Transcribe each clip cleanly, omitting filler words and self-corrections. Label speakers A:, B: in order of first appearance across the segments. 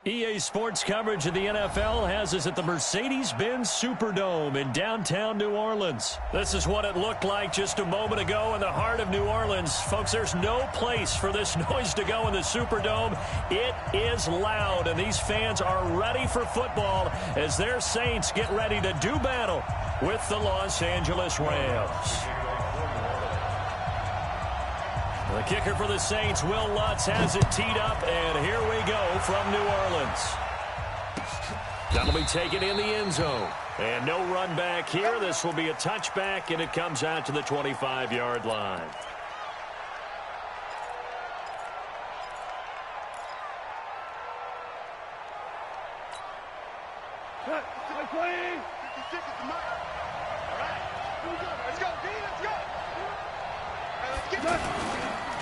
A: EA Sports coverage of the NFL has us at the Mercedes-Benz Superdome in downtown New Orleans. This is what it looked like just a moment ago in the heart of New Orleans. Folks, there's no place for this noise to go in the Superdome. It is loud, and these fans are ready for football as their Saints get ready to do battle with the Los Angeles Rams. The kicker for the Saints, Will Lutz, has it teed up, and here we go from New Orleans. That'll be taken in the end zone. And no run back here. This will be a touchback, and it comes out to the 25-yard line.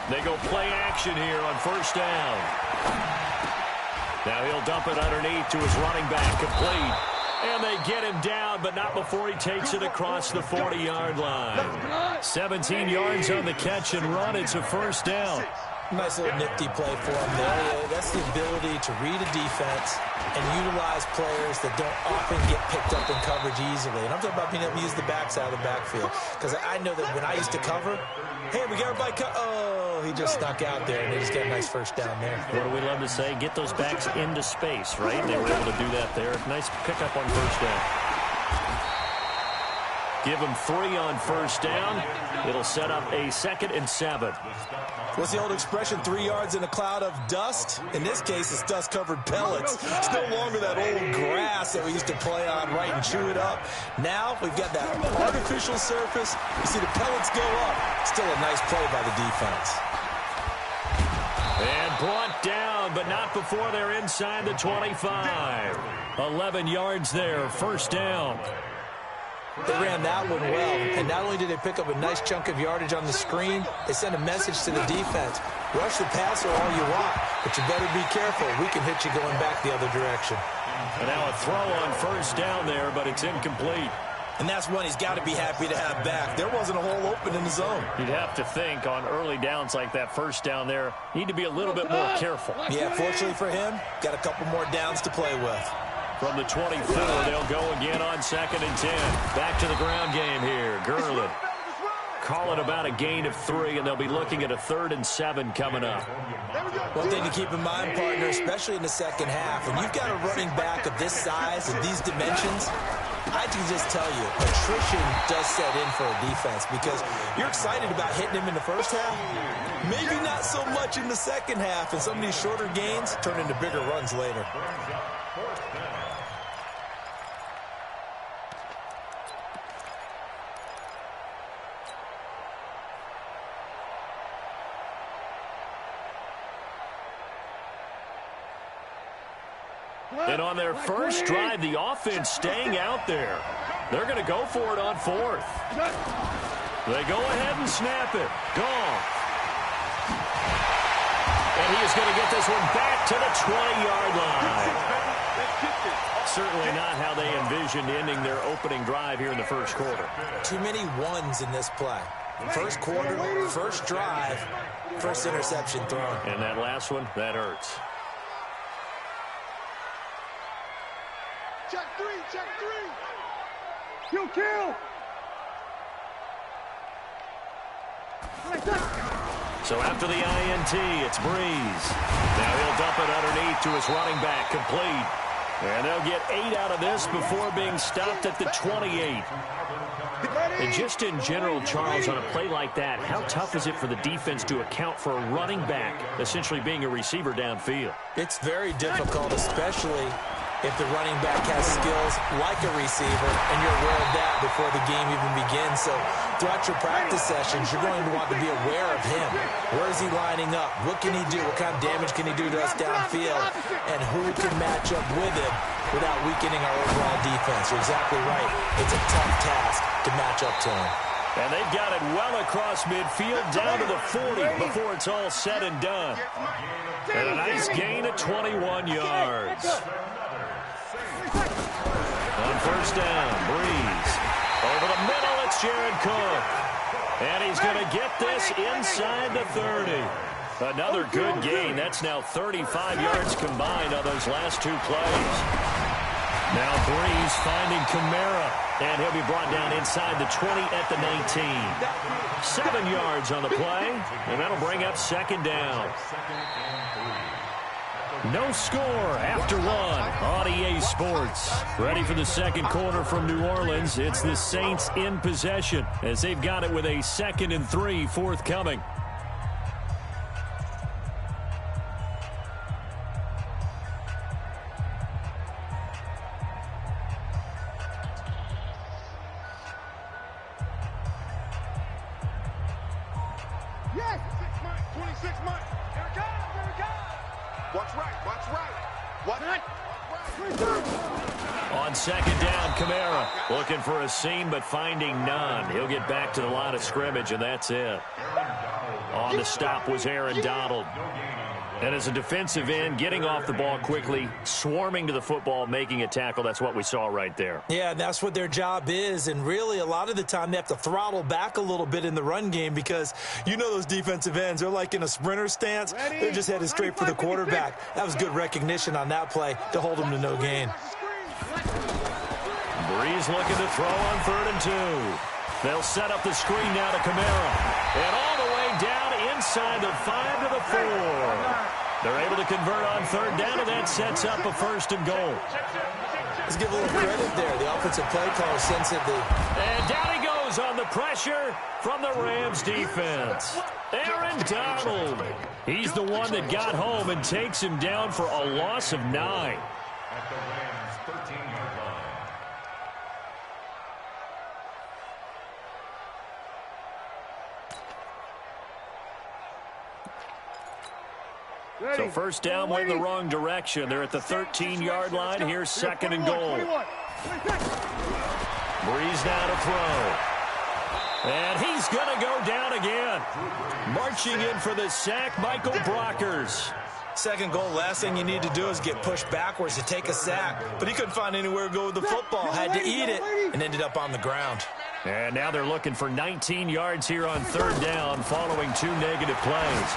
A: They go play action here on first down. Now he'll dump it underneath to his running back, complete. And they get him down, but not before he takes it across the 40-yard line. 17 yards on the catch and run. It's a first down.
B: Nice little nifty play for him there. That's the ability to read a defense and utilize players that don't often get picked up in coverage easily. And I'm talking about being able to use the backs out of the backfield. Because I know that when I used to cover, hey, we got everybody oh, he just snuck out there, and they just got a nice first down there.
A: What do we love to say? Get those backs into space, right? They were able to do that there. Nice pickup on first down. Give him 3 on first down. It'll set up a 2nd and 7.
B: What's the old expression, 3 yards in a cloud of dust? In this case, it's dust-covered pellets. It's no longer that old grass that we used to play on, right, and chew it up. Now we've got that artificial surface. You see the pellets go up. Still a nice play by the defense.
A: And brought down, but not before they're inside the 25. 11 yards there, first down.
B: They ran that one well, and not only did they pick up a nice chunk of yardage on the screen, they sent a message to the defense. Rush the passer all you want, but you better be careful. We can hit you going back the other direction.
A: And now a throw on first down there, but it's incomplete.
B: And that's one he's got to be happy to have back. There wasn't a hole open in the zone.
A: You'd have to think on early downs like that first down there, need to be a little bit more careful.
B: Yeah, fortunately for him, got a couple more downs to play with.
A: From the 24, they'll go again on 2nd and 10. Back to the ground game here. Gurley. Call it about a gain of 3, and they'll be looking at a 3rd and 7 coming up.
B: One thing to keep in mind, partner, especially in the second half, when you've got a running back of this size and these dimensions, I can just tell you, attrition does set in for a defense because you're excited about hitting him in the first half. Maybe not so much in the second half, and some of these shorter gains turn into bigger runs later.
A: And on their first drive, the offense staying out there. They're going to go for it on 4th. They go ahead and snap it. Gone. And he is going to get this one back to the 20-yard line. Certainly not how they envisioned ending their opening drive here in the first quarter.
B: Too many ones in this play. First quarter, first drive, first interception thrown.
A: And that last one, that hurts.
C: Check 3, check 3. Kill.
A: So after the INT, it's Breeze. Now he'll dump it underneath to his running back, complete. And they'll get 8 out of this before being stopped at the 28. And just in general, Charles, on a play like that, how tough is it for the defense to account for a running back essentially being a receiver downfield?
B: It's very difficult, especially if the running back has skills like a receiver, and you're aware of that before the game even begins. So throughout your practice sessions, you're going to want to be aware of him. Where is he lining up? What can he do? What kind of damage can he do to us downfield? And who can match up with him without weakening our overall defense? You're exactly right. It's a tough task to match up to him.
A: And they've got it well across midfield down to the 40 before it's all said and done. And a nice gain of 21 yards. On first down, Breeze. Over the middle, it's Jared Cook. And he's going to get this inside the 30. Another good gain. That's now 35 yards combined on those last two plays. Now Breeze finding Kamara, and he'll be brought down inside the 20 at the 19. 7 yards on the play, and that'll bring up second down. No score after one on EA Sports. Ready for the second quarter from New Orleans. It's the Saints in possession as they've got it with a 2nd and 3 forthcoming.
C: Yes! 26 months. Here it comes. Here it comes. Watch right. Watch right. Watch right.
A: On second down, Kamara looking for a seam but finding none. He'll get back to the line of scrimmage, and that's it. On the stop was Aaron Donald. And as a defensive end, getting off the ball quickly, swarming to the football, making a tackle, that's what we saw right there.
B: Yeah, that's what their job is. And really, a lot of the time, they have to throttle back a little bit in the run game because you know those defensive ends, they're like in a sprinter stance. They're just headed straight for the quarterback. That was good recognition on that play to hold them to no gain.
A: Breeze looking to throw on 3rd and 2. They'll set up the screen now to Kamara. And all the way down inside the 5 to the 4. They're able to convert on 3rd down, and that sets up a 1st and goal.
B: Let's give a little credit there. The offensive play caller sensibly.
A: And down he goes on the pressure from the Rams defense. Aaron Donald. He's the one that got home and takes him down for a loss of 9. So first down went in the wrong direction. They're at the 13-yard line. Here's 2nd and goal. Breeze now to throw. And he's going to go down again. Marching in for the sack, Michael Brockers.
B: 2nd goal, last thing you need to do is get pushed backwards to take a sack. But he couldn't find anywhere to go with the football. Had to eat it and ended up on the ground.
A: And now they're looking for 19 yards here on 3rd down following 2 negative plays.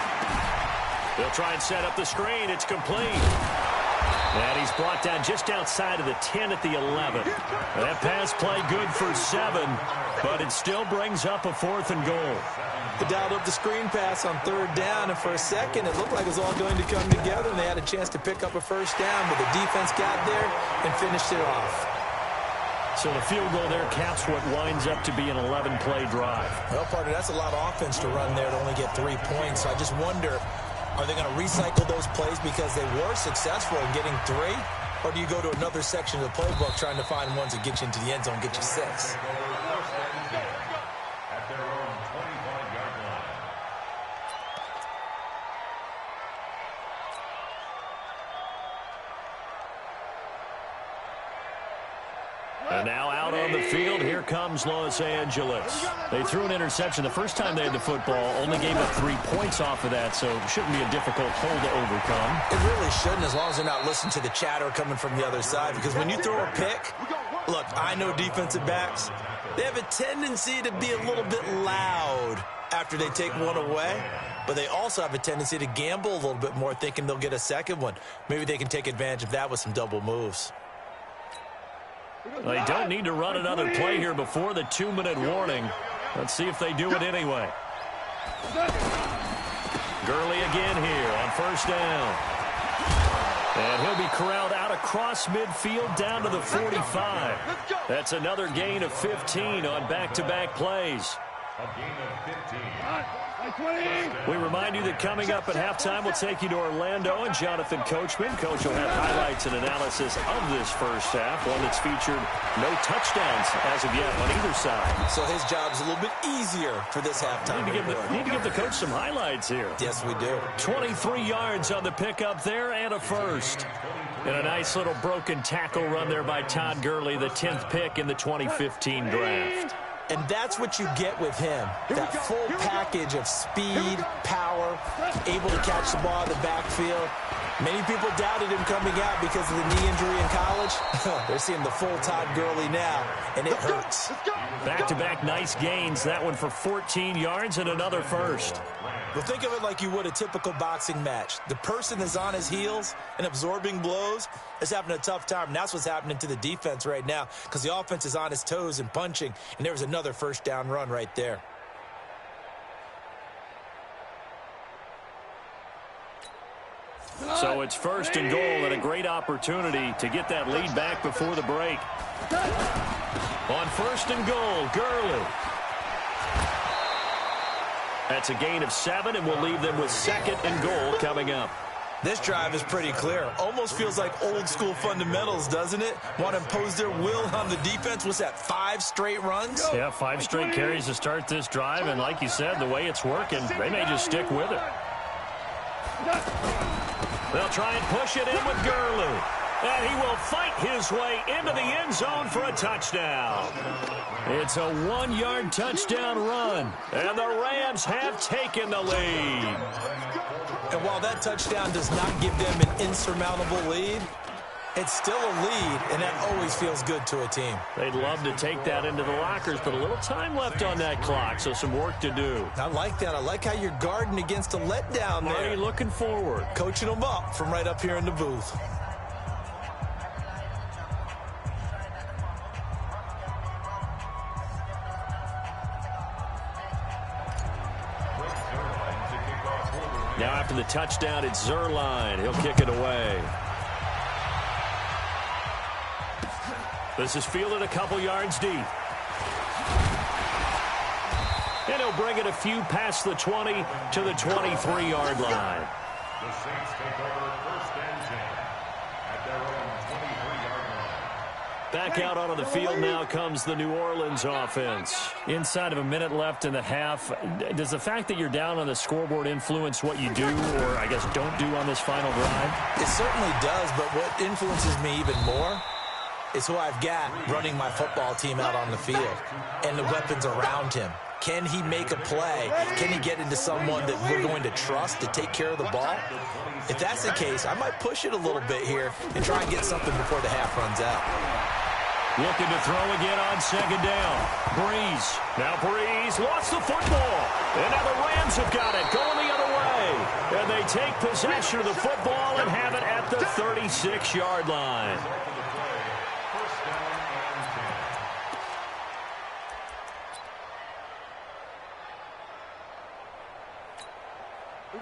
A: They'll try and set up the screen. It's complete. And he's brought down just outside of the 10 at the 11. That pass play good for 7, but it still brings up a 4th and goal.
B: They dialed up the screen pass on 3rd down, and for a second it looked like it was all going to come together, and they had a chance to pick up a 1st down, but the defense got there and finished it off.
A: So the field goal there caps what winds up to be an 11-play drive.
B: Well, partner, that's a lot of offense to run there to only get 3 points. So I just wonder, are they going to recycle those plays because they were successful in getting 3? Or do you go to another section of the playbook trying to find ones that get you into the end zone and get you 6?
A: And now out on the field, here comes Los Angeles. They threw an interception the first time they had the football, only gave up 3 points off of that, so it shouldn't be a difficult hole to overcome.
B: It really shouldn't, as long as they're not listening to the chatter coming from the other side, because when you throw a pick, look, I know defensive backs, they have a tendency to be a little bit loud after they take one away, but they also have a tendency to gamble a little bit more, thinking they'll get a second one. Maybe they can take advantage of that with some double moves.
A: They don't need to run another play here before the 2-minute warning. Let's see if they do it anyway. Gurley again here on 1st down. And he'll be corralled out across midfield down to the 45. That's another gain of 15 on back-to-back plays.
C: A gain of 15.
A: We remind you that coming up at halftime, we'll take you to Orlando and Jonathan Coachman. Coach will have highlights and analysis of this first half, one that's featured no touchdowns as of yet on either side.
B: So his job's a little bit easier for this halftime.
A: Need to give the coach some highlights here.
B: Yes, we do.
A: 23 yards on the pickup there and a first. And a nice little broken tackle run there by Todd Gurley, the 10th pick in the 2015 draft.
B: And that's what you get with him, that full package of speed, power, able to catch the ball in the backfield. Many people doubted him coming out because of the knee injury in college. They're seeing the full Todd Gurley now, and it hurts.
A: Back-to-back nice gains, that one for 14 yards and another first.
B: Well, think of it like you would a typical boxing match. The person is on his heels and absorbing blows is having a tough time. And that's what's happening to the defense right now because the offense is on his toes and punching. And there was another first down run right there.
A: So it's first and goal and a great opportunity to get that lead back before the break. On first and goal, Gurley. That's a gain of 7, and we'll leave them with second and goal coming up.
B: This drive is pretty clear. Almost feels like old school fundamentals, doesn't it? Want to impose their will on the defense. What's that, 5 straight runs?
A: Yeah, 5 straight carries to start this drive, and like you said, the way it's working, they may just stick with it. They'll try and push it in with Gurley. And he will fight his way into the end zone for a touchdown. It's a 1-yard touchdown run, and the Rams have taken the lead.
B: And while that touchdown does not give them an insurmountable lead, it's still a lead, and that always feels good to a team.
A: They'd love to take that into the lockers, but a little time left on that clock, so some work to do.
B: I like that. I like how you're guarding against a letdown there.
A: Already looking forward.
B: Coaching them up from right up here in the booth.
A: Now after the touchdown, it's Zerline. He'll kick it away. This is fielded a couple yards deep. And he'll bring it a few past the 20 to the 23-yard line.
C: The Saints take over first and 10 at their own 23-yard line.
A: Back out onto the field now comes the New Orleans offense. Inside of a minute left in the half, does the fact that you're down on the scoreboard influence what you do or, I guess, don't do on this final drive?
B: It certainly does, but what influences me even more is who I've got running my football team out on the field and the weapons around him. Can he make a play? Can he get into someone that we're going to trust to take care of the ball? If that's the case, I might push it a little bit here and try and get something before the half runs out.
A: Looking to throw again on second down. Breeze. Now Breeze lost the football. And now the Rams have got it going the other way. And they take possession of the football and have it at the 36-yard line.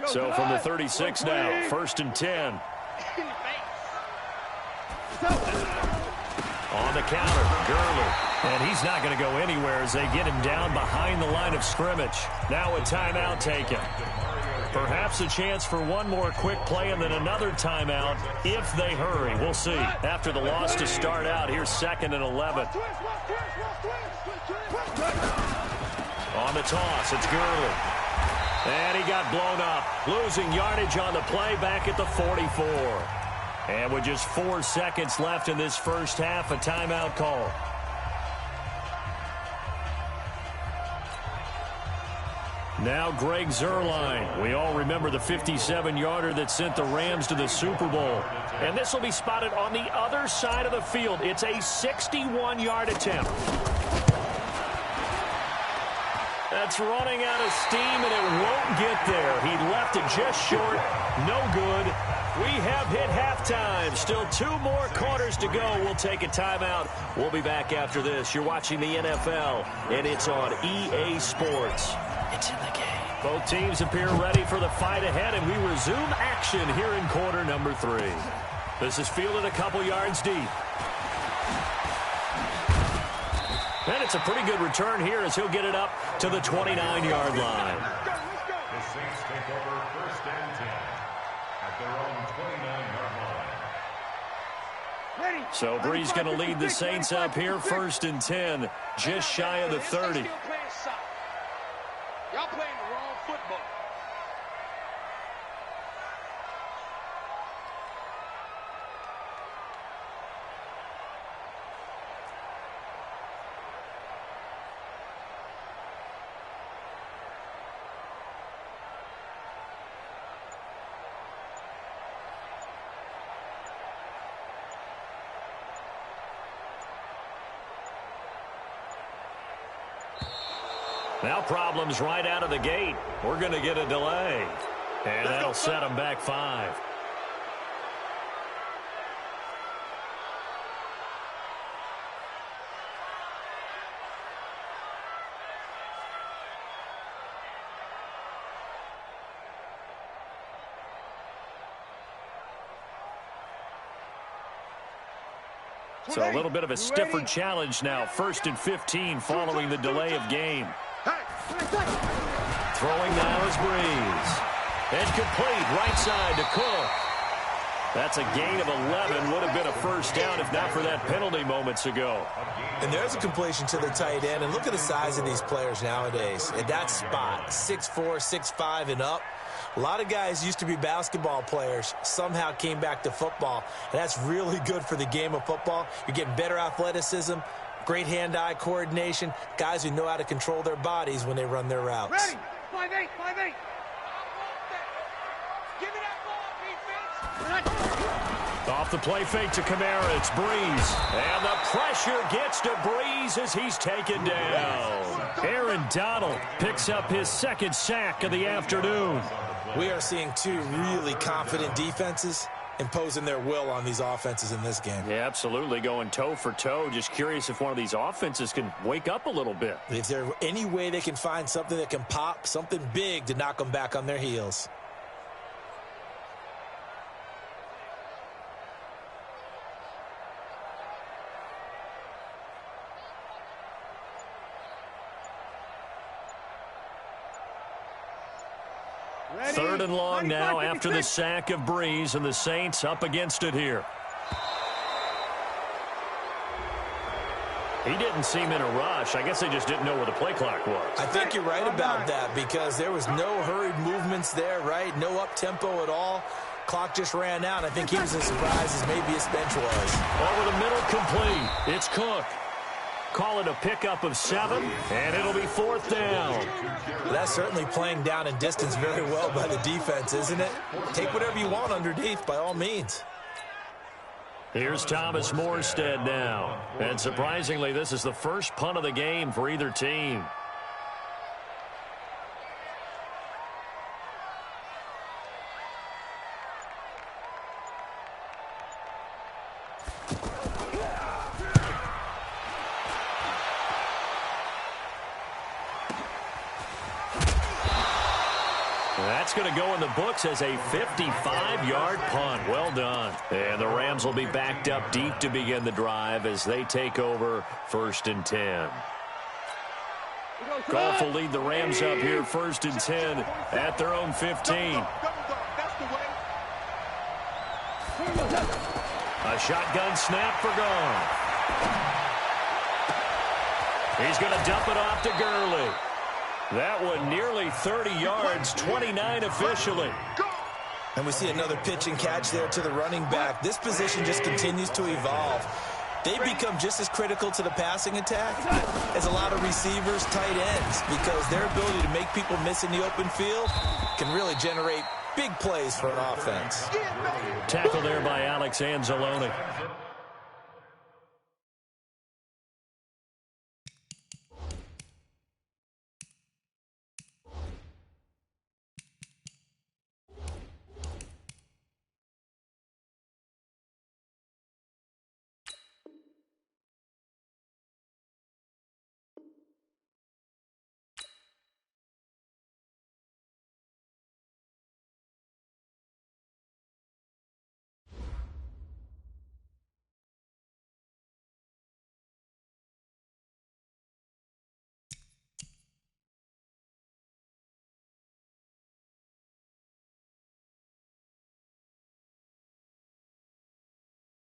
A: So from the 36 now, first and 10. On the counter, Gurley. And he's not going to go anywhere as they get him down behind the line of scrimmage. Now a timeout taken. Perhaps a chance for one more quick play and then another timeout if they hurry. We'll see. After the loss to start out, here's second and 11. On the toss, it's Gurley. And he got blown up, losing yardage on the play back at the 44. And with just 4 seconds left in this first half, a timeout call. Now Greg Zerline. We all remember the 57-yarder that sent the Rams to the Super Bowl. And this will be spotted on the other side of the field. It's a 61-yard attempt. That's running out of steam, and it won't get there. He left it just short. No good. We have hit halftime. Still 2 more quarters to go. We'll take a timeout. We'll be back after this. You're watching the NFL, and it's on EA Sports. It's in the game. Both teams appear ready for the fight ahead, and we resume action here in quarter number 3. This is fielded a couple yards deep. And it's a pretty good return here as he'll get it up to the 29-yard line.
C: The Saints take over first and 10 at their own 29-yard line.
A: So Breeze going to lead the Saints up here, first and 10, just shy of the 30.
C: Y'all playing the wrong football.
A: Now problems right out of the gate. We're going to get a delay. And that'll set them back 5. So a little bit of a stiffer challenge now. 1st and 15 following the delay of game. Throwing now is Breeze. And complete right side to Cook. That's a gain of 11. Would have been a first down if not for that penalty moments ago.
B: And there's a completion to the tight end. And look at the size of these players nowadays. At that spot, 6'4", 6'5", and up. A lot of guys used to be basketball players, somehow came back to football. And that's really good for the game of football. You're getting better athleticism, great hand-eye coordination, guys who know how to control their bodies when they run their routes.
C: Ready? 5'8", 5'8". Give me that ball, defense.
A: Off the play fake to Kamara, it's Breeze. And the pressure gets to Breeze as he's taken down. Aaron Donald picks up his 2nd sack of the afternoon.
B: We are seeing 2 really confident defenses imposing their will on these offenses in this game.
A: Yeah, absolutely, going toe for toe. Just curious if one of these offenses can wake up a little bit.
B: Is there any way they can find something that can pop, something big to knock them back on their heels?
C: Ready?
A: 3rd and long now after the sack of Breeze, and the Saints up against it here. He didn't seem in a rush. I guess they just didn't know where the play clock was.
B: I think you're right about that because there was no hurried movements there, right? No up-tempo at all. Clock just ran out. I think he was as surprised as maybe his bench was.
A: Over the middle, complete. It's Cook. Call it a pickup of 7, and it'll be 4th down.
B: That's certainly playing down and distance very well by the defense, isn't it? Take whatever you want underneath, by all means.
A: Here's Thomas Morstead now. And surprisingly, this is the first punt of the game for either team. That's going to go in the books as a 55-yard punt. Well done. And the Rams will be backed up deep to begin the drive as they take over 1st and 10. Goff will lead the Rams up here 1st and 10 at their own 15. A shotgun snap for Goff. He's going to dump it off to Gurley. That one nearly 30 yards, 29 officially.
B: And we see another pitch and catch there to the running back. This position just continues to evolve. They become just as critical to the passing attack as a lot of receivers, tight ends, because their ability to make people miss in the open field can really generate big plays for an offense.
A: Tackle there by Alex Anzalone.